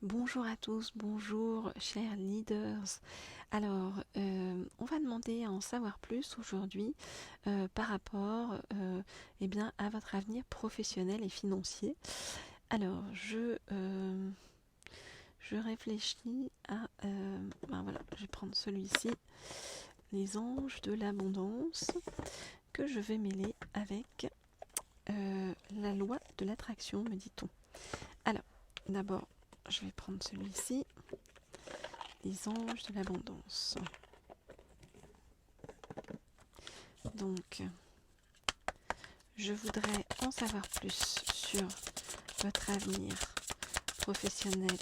Bonjour à tous, bonjour chers leaders. Alors, on va demander à en savoir plus aujourd'hui par rapport eh bien, à votre avenir professionnel et financier. Alors, je réfléchis à... ben voilà, je vais prendre celui-ci, les anges de l'abondance, que je vais mêler avec la loi de l'attraction, me dit-on. Alors, d'abord, je vais prendre celui-ci. Les anges de l'abondance. Donc, je voudrais en savoir plus sur votre avenir professionnel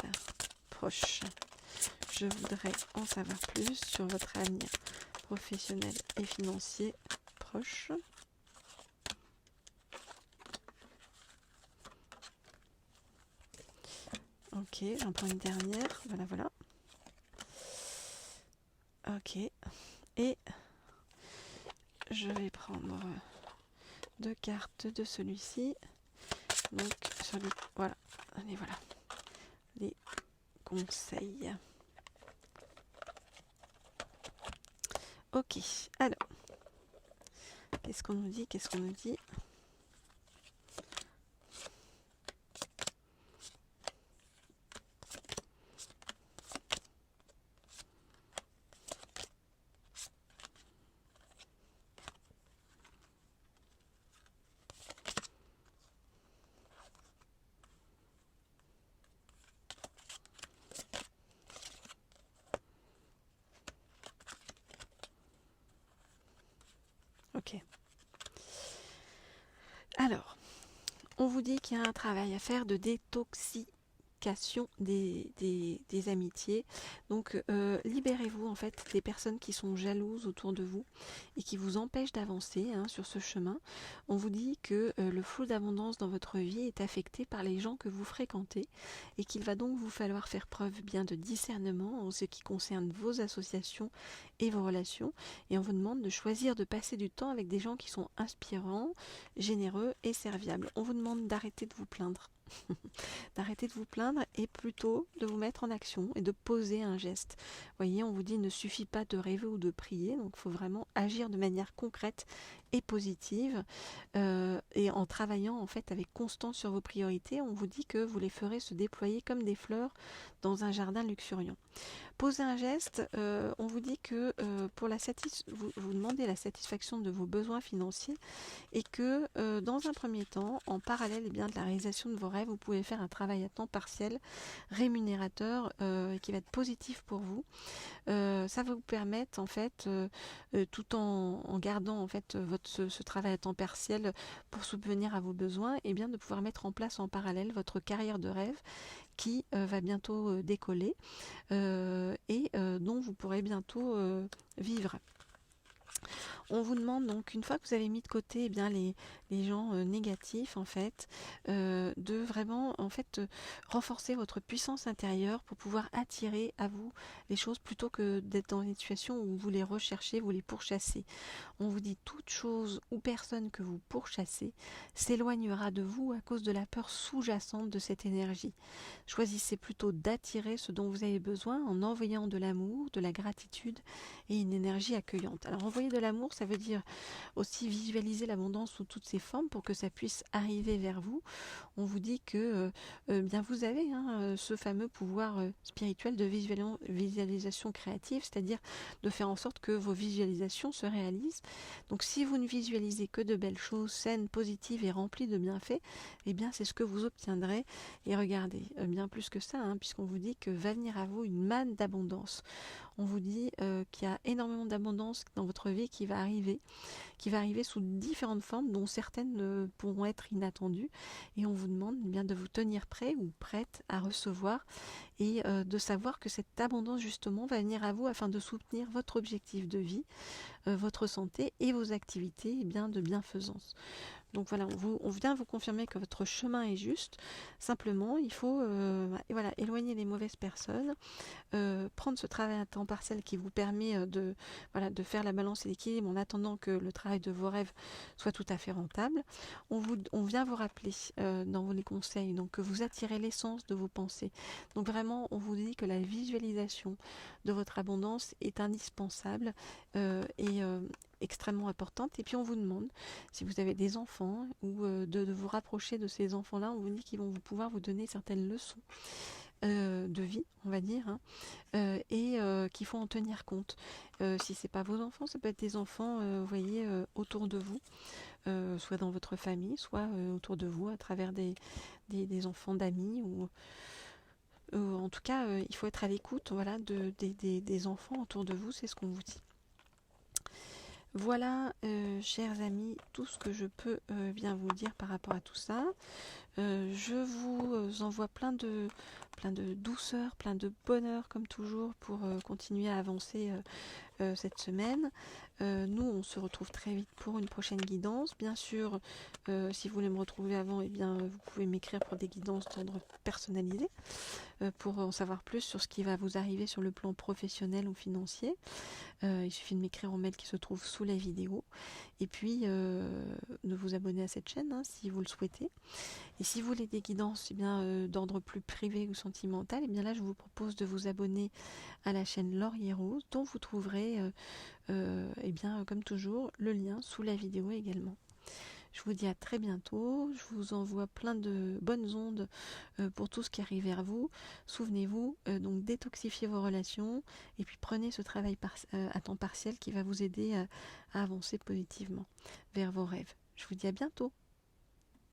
proche. Je voudrais en savoir plus sur votre avenir professionnel et financier proche. Ok, j'en prends une dernière. Voilà, voilà. Ok. Et je vais prendre deux cartes de celui-ci. Donc, voilà. Allez, voilà. Les conseils. Ok, alors, qu'est-ce qu'on nous dit? Ok. Alors, on vous dit qu'il y a un travail à faire de détoxification des amitiés. Donc libérez-vous en fait des personnes qui sont jalouses autour de vous et qui vous empêchent d'avancer sur ce chemin. On vous dit que le flot d'abondance dans votre vie est affecté par les gens que vous fréquentez et qu'il va donc vous falloir faire preuve bien de discernement en ce qui concerne vos associations et vos relations. Et on vous demande de choisir de passer du temps avec des gens qui sont inspirants, généreux et serviables. On vous demande d'arrêter de vous plaindre. D'arrêter de vous plaindre et plutôt de vous mettre en action et de poser un geste. Vous voyez, on vous dit il ne suffit pas de rêver ou de prier, donc il faut vraiment agir de manière concrète et positive et en travaillant en fait avec constance sur vos priorités. On vous dit que vous les ferez se déployer comme des fleurs dans un jardin luxuriant. Poser un geste, on vous dit que pour vous demandez la satisfaction de vos besoins financiers et que dans un premier temps, en parallèle de la réalisation de vos rêves, vous pouvez faire un travail à temps partiel, rémunérateur, qui va être positif pour vous. Ça va vous permettre en fait, tout en gardant en fait ce travail à temps partiel pour subvenir à vos besoins, et bien de pouvoir mettre en place en parallèle votre carrière de rêve qui va bientôt décoller et dont vous pourrez bientôt vivre. On vous demande donc, une fois que vous avez mis de côté les gens négatifs, en fait, de vraiment renforcer votre puissance intérieure pour pouvoir attirer à vous les choses plutôt que d'être dans une situation où vous les recherchez, vous les pourchassez. On vous dit toute chose ou personne que vous pourchassez s'éloignera de vous à cause de la peur sous-jacente de cette énergie. Choisissez plutôt d'attirer ce dont vous avez besoin en envoyant de l'amour, de la gratitude et une énergie accueillante. Alors envoyer de l'amour, ça veut dire aussi visualiser l'abondance sous toutes ses formes pour que ça puisse arriver vers vous. On vous dit que bien vous avez ce fameux pouvoir spirituel de visualisation créative, c'est-à-dire de faire en sorte que vos visualisations se réalisent. Donc si vous ne visualisez que de belles choses saines, positives et remplies de bienfaits, eh bien c'est ce que vous obtiendrez. Et regardez, bien plus que ça, puisqu'on vous dit que va venir à vous une manne d'abondance. On vous dit qu'il y a énormément d'abondance dans votre vie qui va arriver sous différentes formes, dont certaines pourront être inattendues. Et on vous demande bien de vous tenir prêt ou prête à recevoir et de savoir que cette abondance justement va venir à vous afin de soutenir votre objectif de vie, votre santé et vos activités de bienfaisance. Donc voilà, on vient vous confirmer que votre chemin est juste. Simplement, il faut voilà, éloigner les mauvaises personnes, prendre ce travail à temps partiel qui vous permet voilà, de faire la balance et l'équilibre en attendant que le travail de vos rêves soit tout à fait rentable. On vient vous rappeler dans les conseils donc, que vous attirez l'essence de vos pensées. Donc vraiment, on vous dit que la visualisation de votre abondance est indispensable et extrêmement importante. Et puis on vous demande, si vous avez des enfants, ou de vous rapprocher de ces enfants-là. On vous dit qu'ils vont pouvoir vous donner certaines leçons de vie, on va dire, hein, et qu'il faut en tenir compte. Si c'est pas vos enfants, ça peut être des enfants, vous voyez, autour de vous, soit dans votre famille, soit autour de vous, à travers des enfants d'amis, ou en tout cas, il faut être à l'écoute, voilà, des enfants autour de vous, c'est ce qu'on vous dit. Voilà, chers amis, tout ce que je peux bien vous dire par rapport à tout ça. Je vous envoie plein de douceur, plein de bonheur comme toujours pour continuer à avancer cette semaine. Nous, on se retrouve très vite pour une prochaine guidance. Bien sûr, si vous voulez me retrouver avant, eh bien, vous pouvez m'écrire pour des guidances d'ordre personnalisé, pour en savoir plus sur ce qui va vous arriver sur le plan professionnel ou financier. Il suffit de m'écrire au mail qui se trouve sous la vidéo. Et puis, de vous abonner à cette chaîne, hein, si vous le souhaitez. Et si vous voulez des guidances d'ordre plus privé ou sentimental, et bien là, je vous propose de vous abonner à la chaîne Laurier Rose, dont vous trouverez, comme toujours, le lien sous la vidéo également. Je vous dis à très bientôt. Je vous envoie plein de bonnes ondes pour tout ce qui arrive vers vous. Souvenez-vous, donc détoxifiez vos relations et puis prenez ce travail à temps partiel qui va vous aider à avancer positivement vers vos rêves. Je vous dis à bientôt.